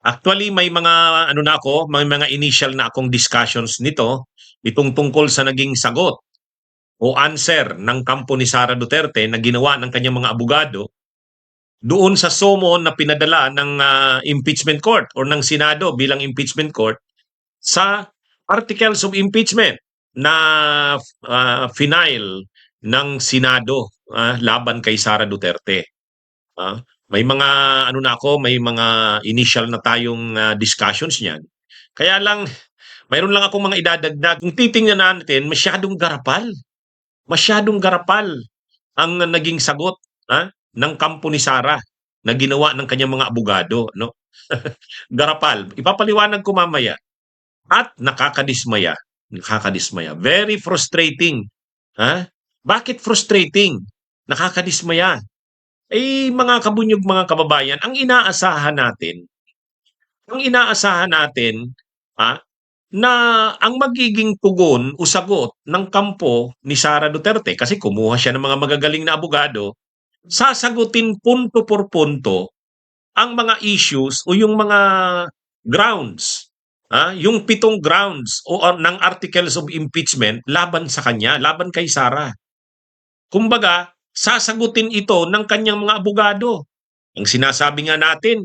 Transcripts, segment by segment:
Actually, may mga ano na ako, may mga initial na akong discussions nito, itong tungkol sa naging sagot o answer ng kampo ni Sara Duterte na ginawa ng kanyang mga abogado doon sa summon na pinadala ng impeachment court or ng Senado bilang impeachment court sa articles of impeachment na final ng Senado laban kay Sara Duterte. May mga ano na ako, may mga initial na tayong discussions niyan. Kaya lang, mayroon lang akong mga idadagdag. Kung titingnan natin, masyadong garapal ang naging sagot ng kampo ni Sara na ginawa ng kanyang mga abogado. No? Garapal. Ipapaliwanag ko mamaya. At nakakadismaya. Nakakadismaya. Very frustrating. Bakit frustrating? Nakakadismaya. Mga kabunyog, mga kababayan, ang inaasahan natin, na ang magiging tugon o sagot ng kampo ni Sara Duterte, kasi kumuha siya ng mga magagaling na abogado, sasagutin punto por punto ang mga issues o yung mga grounds, yung 7 grounds ng articles of impeachment laban sa kanya, laban kay Sara. Kumbaga, sasagutin ito ng kanyang mga abogado. Ang sinasabi nga natin,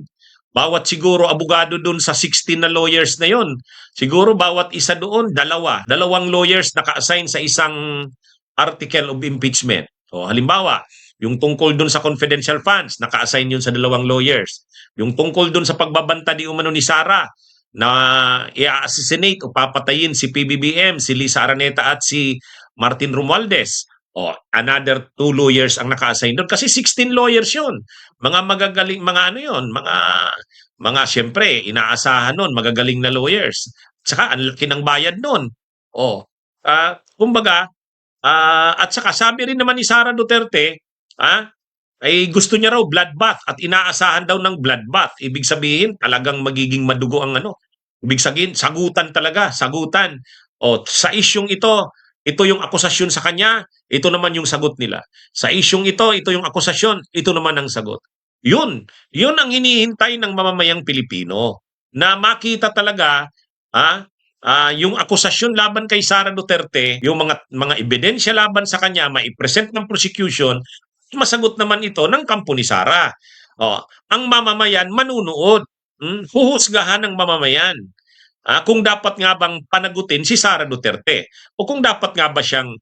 bawat siguro abogado doon sa 16 na lawyers na yon, siguro bawat isa doon, dalawang lawyers naka-assign sa isang article of impeachment. O halimbawa, yung tungkol doon sa confidential funds, naka-assign yun sa 2 lawyers. Yung tungkol doon sa pagbabanta di umano ni Sara na i-assassinate o papatayin si PBBM, si Lisa Araneta at si Martin Romualdez. Another 2 lawyers ang naka-assign doon kasi 16 lawyers yun. Mga magagaling, mga ano yun, mga siyempre, inaasahan nun, magagaling na lawyers. Saka, ang laki ng bayad nun. Kumbaga, at saka sabi rin naman ni Sara Duterte, ay gusto niya raw bloodbath at inaasahan daw ng bloodbath. Ibig sabihin, talagang magiging madugo ang ano. Ibig sabihin, sagutan talaga, sagutan. Sa isyong ito yung akusasyon sa kanya, ito naman yung sagot nila. Sa isyong ito yung akusasyon, ito naman ang sagot. Yun ang hinihintay ng mamamayang Pilipino. Na makita talaga, yung akusasyon laban kay Sara Duterte, yung mga ebidensya laban sa kanya, maipresent ng prosecution, masagot naman ito ng kampo ni Sara. Ang mamamayan manunood, huhusgahan ng mamamayan. Kung dapat nga bang panagutin si Sara Duterte o kung dapat nga ba siyang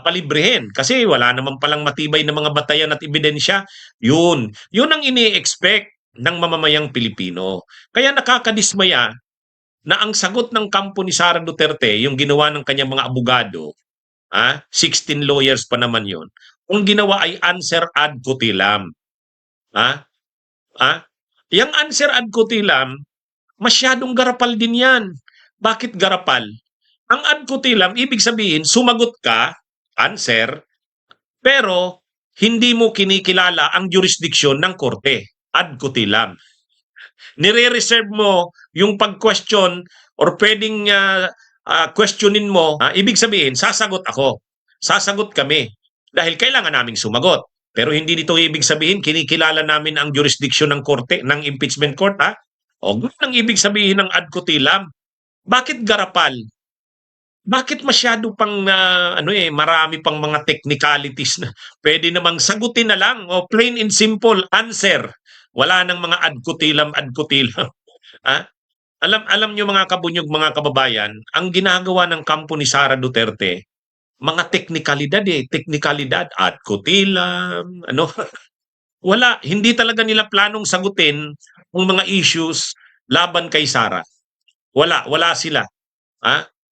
palibrehin kasi wala naman palang matibay na mga batayan at ebidensya. Yun ang ini-expect ng mamamayang Pilipino. Kaya nakakadismaya na ang sagot ng kampo ni Sara Duterte, yung ginawa ng kanyang mga abogado, 16 lawyers pa naman yun, ang ginawa ay answer ad cautelam. Yung answer ad cautelam, masyadong garapal din yan. Bakit garapal? Ang ad cautelam, ibig sabihin, sumagot ka, answer, pero hindi mo kinikilala ang jurisdiction ng korte. Ad cautelam. Nire-reserve mo yung pag-question or pwedeng questionin mo, ibig sabihin, sasagot ako. Sasagot kami. Dahil kailangan naming sumagot. Pero hindi nito ibig sabihin, kinikilala namin ang jurisdiction ng korte, ng impeachment court, ganun ang ibig sabihin ng ad cautelam. Bakit garapal? Bakit masyado pang marami pang mga technicalities na pwede namang sagutin na lang plain and simple answer. Wala nang mga ad cautelam. Alam niyo mga kabunyog, mga kababayan, ang ginagawa ng kampo ni Sara Duterte, mga teknikalidad, ad cautelam, wala, hindi talaga nila planong sagutin ang mga issues laban kay Sara. Wala sila.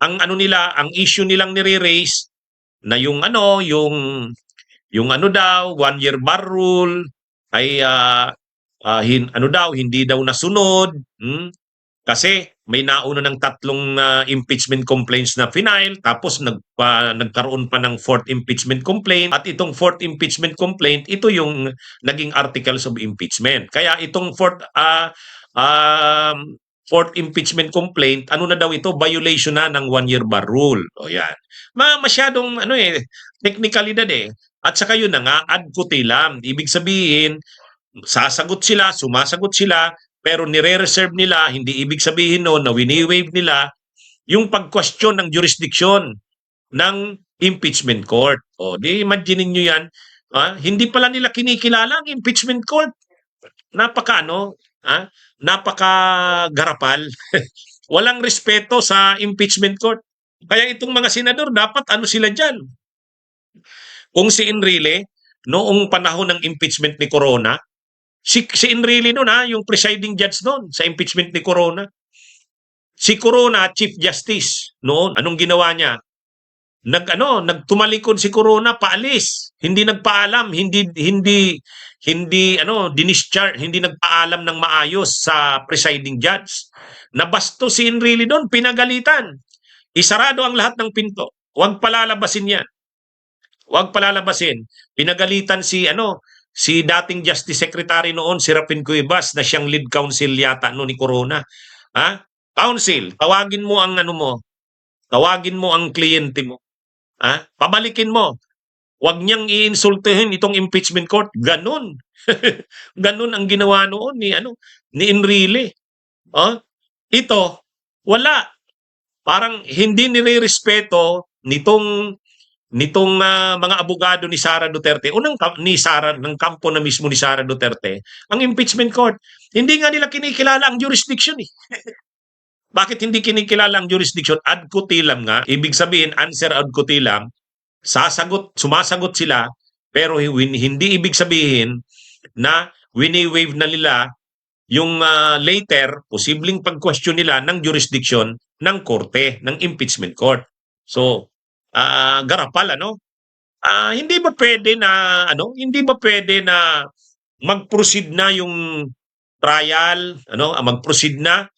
Ang issue nilang nire-raise na yung daw 1-year bar rule ay hindi daw nasunod. Kasi may nauna ng 3 impeachment complaints na final, tapos nagkaroon pa ng 4th impeachment complaint, at itong 4th impeachment complaint, ito yung naging articles of impeachment. Kaya itong 4th impeachment complaint, ano na daw ito, violation na ng 1-year bar rule. Yan. Masyadong technicalidad At saka yun na nga, ad cautelam. Ibig sabihin, sumasagot sila, pero nire-reserve nila, hindi ibig sabihin no na wini-waive nila yung pag-question ng jurisdiction ng impeachment court. O, di imagine niyo yan, hindi pala nila kinikilala ang impeachment court. Napaka ano, napaka garapal. Walang respeto sa impeachment court. Kaya itong mga senador, dapat ano sila dyan? Kung si Enrile, noong panahon ng impeachment ni Corona, si Enrile noon yung presiding judge noon sa impeachment ni Corona. Si Corona, Chief Justice noon, anong ginawa niya? Nagtumalikod si Corona paalis. Hindi nagpaalam, dinischarge, hindi nagpaalam ng maayos sa presiding judge. Nabasto si Enrile doon, pinagalitan. Isarado ang lahat ng pinto. Huwag palalabasin 'yan. Huwag palalabasin. Pinagalitan si dating Justice Secretary noon, si Rapin Cuevas, na siyang lead counsel yata no ni Corona. Counsel, tawagin mo ang tawagin mo ang kliyente mo. Pabalikin mo. Huwag niyang iinsultuhin itong impeachment court. Ganun. Ganun ang ginawa noon ni Enrile. Ito, wala. Parang hindi nirerespeto nitong mga abogado ni Sara Duterte o ng kampo na mismo ni Sara Duterte, ang impeachment court. Hindi nga nila kinikilala ang jurisdiction eh. Bakit hindi kinikilala ang jurisdiction? Ad cutilam nga. Ibig sabihin, answer ad cutilam, sumasagot sila, pero hindi ibig sabihin na wini-waive na nila yung later, posibleng pag-question nila ng jurisdiction ng korte, ng impeachment court. So, garapal, hindi ba pwede na mag-proceed na yung trial, mag-proceed na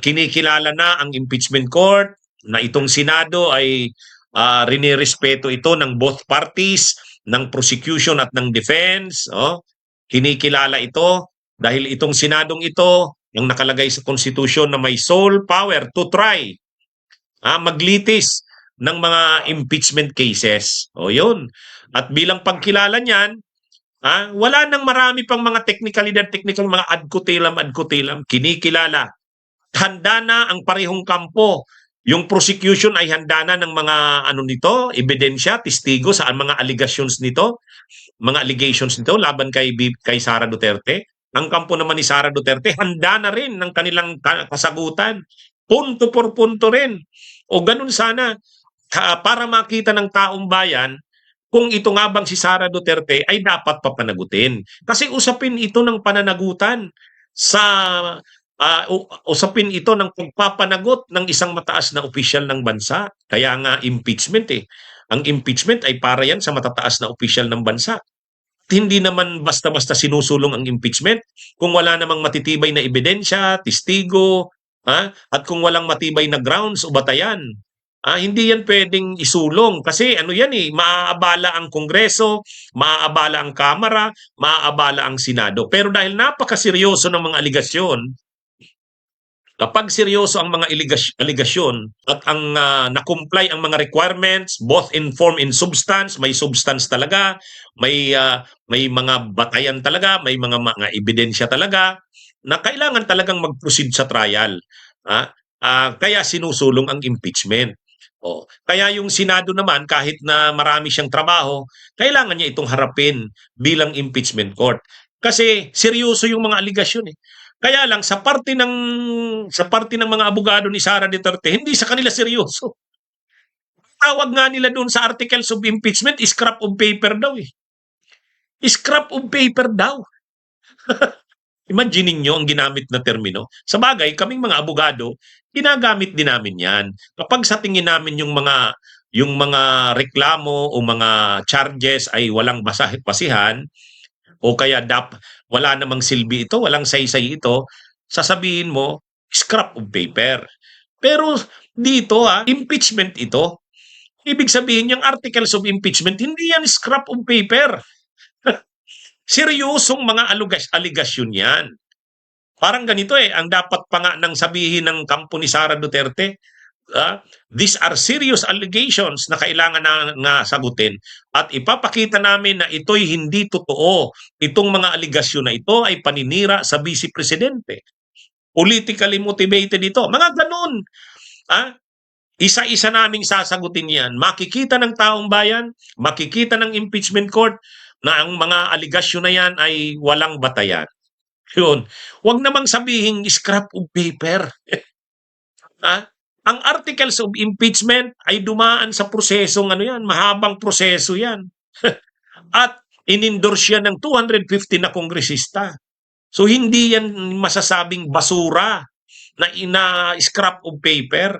kinikilala na ang impeachment court, na itong Senado ay rinirespeto ito ng both parties, ng prosecution at ng defense. Kinikilala ito dahil itong Senadong ito, yung nakalagay sa Constitution na may sole power to try, maglitis ng mga impeachment cases. Yun. At bilang pagkilala niyan, wala nang marami pang mga technical mga ad cutilam, kinikilala. Handa na ang parehong kampo. Yung prosecution ay handa na ng mga ebidensya, testigo sa mga allegations nito laban kay Sara Duterte. Ang kampo naman ni Sara Duterte, handa na rin ng kanilang kasagutan. Punto por punto rin. O ganun sana, para makita ng taong bayan kung ito nga bang si Sara Duterte ay dapat papanagutin. Kasi usapin ito ng pananagutan usapin ito ng pagpapanagot ng isang mataas na opisyal ng bansa. Kaya nga impeachment eh. Ang impeachment ay para yan sa matataas na opisyal ng bansa. At hindi naman basta-basta sinusulong ang impeachment kung wala namang matitibay na ebidensya, testigo, at kung walang matibay na grounds o batayan. Hindi yan pwedeng isulong kasi maaabala ang Kongreso, maaabala ang Kamara, maaabala ang Senado. Pero dahil napakaseryoso ng mga aligasyon, kapag seryoso ang mga aligasyon at ang na-comply ang mga requirements, both in form and substance, may substance talaga, may mga batayan talaga, may mga ebidensya talaga, na kailangan talagang mag-proceed sa trial. Kaya sinusulong ang impeachment. Kaya yung Senado naman, kahit na marami siyang trabaho, kailangan niya itong harapin bilang impeachment court. Kasi seryoso yung mga aligasyon eh. Kaya lang sa parte ng mga abogado ni Sara Duterte, hindi sa kanila seryoso. Tawag nga nila doon sa articles of impeachment, scrap of paper daw eh. Scrap of paper daw. Imagine niyo ang ginamit na termino. Sa bagay, kaming mga abogado, ginagamit din namin 'yan. Kapag sa tingin namin yung mga reklamo o mga charges ay walang basihan o kaya wala namang silbi ito, walang saysay ito, sasabihin mo, scrap of paper. Pero dito impeachment ito. Ibig sabihin yung articles of impeachment, hindi yan scrap of paper. Seryosong mga aligasyon yan. Parang ganito ang dapat pa nga nang sabihin ng kampo ni Sara Duterte, These are serious allegations na kailangan na sagutin at ipapakita namin na ito'y hindi totoo. Itong mga aligasyon na ito ay paninira sa Vice Presidente. Politically motivated ito. Mga ganun. Isa-isa naming sasagutin yan. Makikita ng taong bayan, makikita ng impeachment court na ang mga aligasyon na yan ay walang batayan. Yun. Huwag namang sabihin scrap of paper. Ang articles of impeachment ay dumaan sa prosesong mahabang proseso yan. At inendorse yan ng 250 na kongresista. So hindi yan masasabing basura na scrap of paper.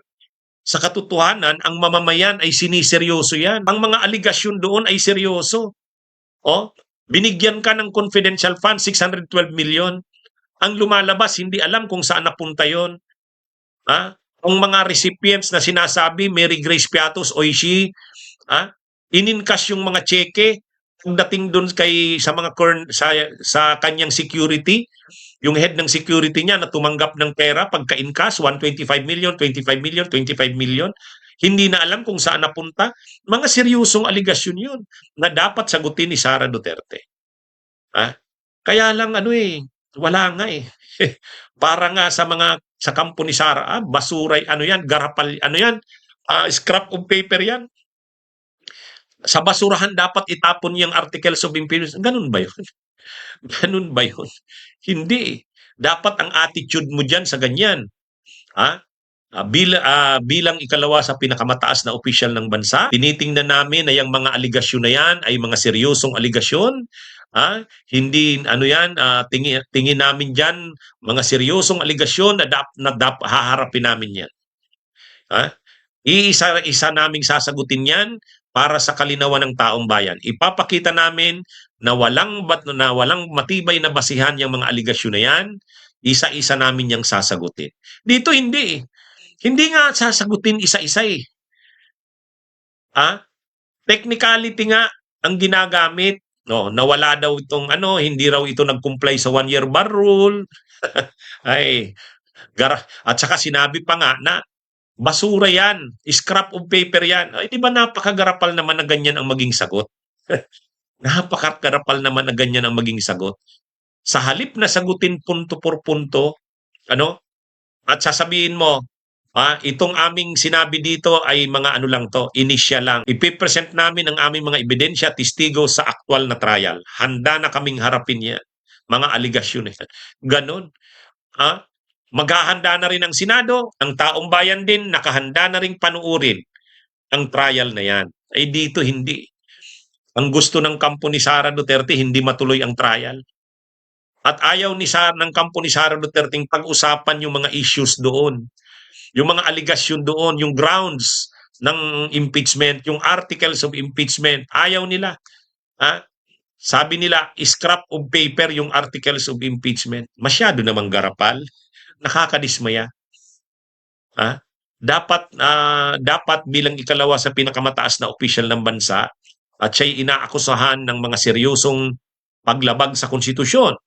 Sa katotohanan, ang mamamayan ay siniseryoso yan. Ang mga aligasyon doon ay seryoso. Binigyan ka ng confidential fund, 612 million. Ang lumalabas, hindi alam kung saan napunta yon. Ang mga recipients na sinasabi, Mary Grace Piatos, Oishi, in-encash yung mga cheque pagdating doon sa kanyang security, yung head ng security niya na tumanggap ng pera pagka-encash, 125 million, 25 million, 25 million. Hindi na alam kung saan napunta. Mga seryosong aligasyon yun na dapat sagutin ni Sara Duterte. Kaya lang wala nga eh. Para nga sa kampo ni Sara, basuray, garapal, scrap of paper yan. Sa basurahan dapat itapon yung articles of impeachment. Ganun ba yun? Ganun ba yun? Hindi. Dapat ang attitude mo dyan sa ganyan. Bilang ikalawa sa pinakamataas na opisyal ng bansa, tinitingnan namin na yung mga aligasyon na yan ay mga seryosong aligasyon. Hindi tingin namin dyan mga seryosong aligasyon na haharapin namin yan. Iisa naming sasagutin yan para sa kalinawan ng taong bayan. Ipapakita namin na walang matibay na basihan yung mga aligasyon na yan. Isa-isa namin yung sasagutin. Dito hindi. Hindi nga sasagutin isa-isa eh. Technicality nga ang ginagamit. Nawala daw itong hindi raw ito nag-comply sa 1-year bar rule. At saka sinabi pa nga na basura yan, scrap of paper yan. Di ba napakagarapal naman na ganyan ang maging sagot? Napakagarapal naman na ganyan ang maging sagot. Sa halip na sagutin punto por punto, at sasabihin mo, itong aming sinabi dito ay mga lang to, inisyal lang. Ipipresent namin ang aming mga ebidensya, testigo sa aktual na trial. Handa na kaming harapin yan. Mga aligasyon yan. Ganon. Maghahanda na rin ang Senado, ang taong bayan din nakahanda na rin panuurin ang trial na yan. Dito hindi. Ang gusto ng kampo ni Sara Duterte, hindi matuloy ang trial. At ayaw ng kampo ni Sara Duterte pag-usapan yung mga issues doon. Yung mga aligasyon doon, yung grounds ng impeachment, yung articles of impeachment, ayaw nila. Sabi nila, scrap of paper yung articles of impeachment. Masyado namang garapal. Nakakadismaya. Dapat bilang ikalawa sa pinakamataas na opisyal ng bansa at siya'y inaakusahan ng mga seryosong paglabag sa konstitusyon,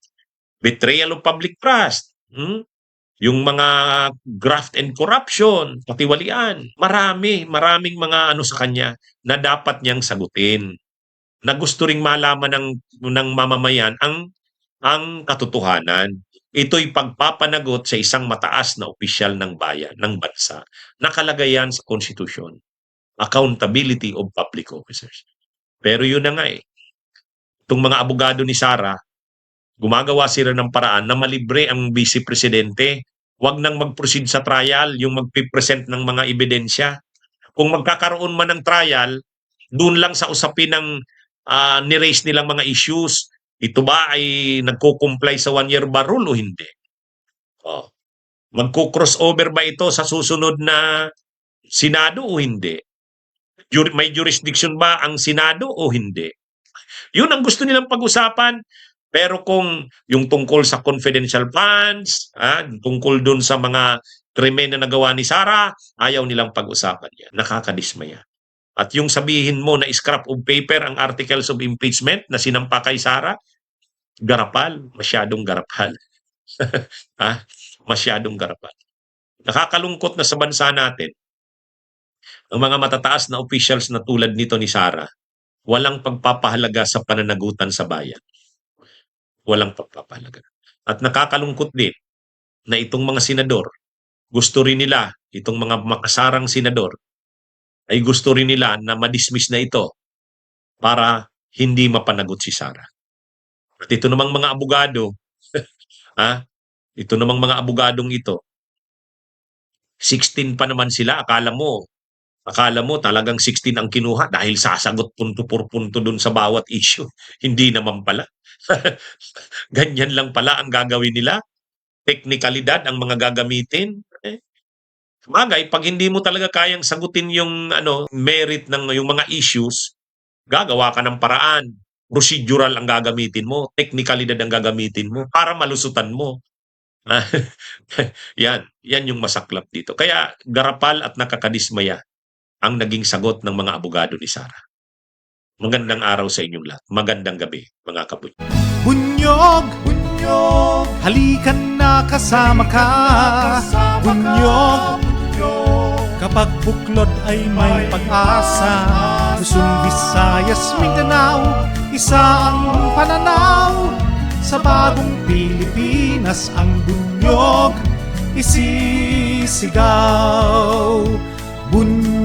betrayal of public trust, yung mga graft and corruption, patiwalian, maraming mga sa kanya na dapat niyang sagutin. Na gusto ring malaman ng mamamayan ang katotohanan. Ito'y pagpapanagot sa isang mataas na opisyal ng bayan, ng bansa. Nakalagay yan sa konstitusyon. Accountability of public officers. Pero yun na nga itong mga abogado ni Sara, gumagawa sila ng paraan na malibre ang Vice Presidente. Huwag nang mag-proceed sa trial, yung magpipresent ng mga ebidensya. Kung magkakaroon man ng trial, doon lang sa usapin ng ni-raise nilang mga issues. Ito ba ay nagko-comply sa 1-year bar rule o hindi? Magko-crossover ba ito sa susunod na Senado o hindi? May jurisdiction ba ang Senado o hindi? Yun ang gusto nilang pag-usapan. Pero kung yung tungkol sa confidential funds, tungkol dun sa mga krimen na nagawa ni Sara, ayaw nilang pag-usapan yan. Nakakadismaya. At yung sabihin mo na scrap of paper ang articles of impeachment na sinampa kay Sara, garapal, masyadong garapal. Masyadong garapal. Nakakalungkot na sa bansa natin Ang mga matataas na officials na tulad nito ni Sara, walang pagpapahalaga sa pananagutan sa bayan. Walang pagpapahalaga. At nakakalungkot din na itong mga senador, gusto rin nila, itong mga makasarang senador, ay gusto rin nila na madismiss na ito para hindi mapanagot si Sara. At ito namang mga abogado, ha? Ito namang mga abogadong ito, 16 pa naman sila, akala mo talagang 16 ang kinuha dahil sasagot punto por punto dun sa bawat issue. Hindi naman pala. Ganyan lang pala ang gagawin nila. Teknikalidad ang mga gagamitin. Bagay, pag hindi mo talaga kayang sagutin yung merit ng yung mga issues, gagawa ka ng paraan. Procedural ang gagamitin mo, teknikalidad ang gagamitin mo para malusutan mo. Yan yung masaklap dito. Kaya garapal at nakakadismaya ang naging sagot ng mga abogado ni Sara. Magandang araw sa inyong lahat. Magandang gabi, mga kabunyog. Bunyog, bunyog, halikan na kasama ka. Bunyog, kapag buklod ay may pag-asa. Luzon, Visayas, Mindanao, isa ang pananaw. Sa bagong Pilipinas ang bunyog isisigaw. Bunyog.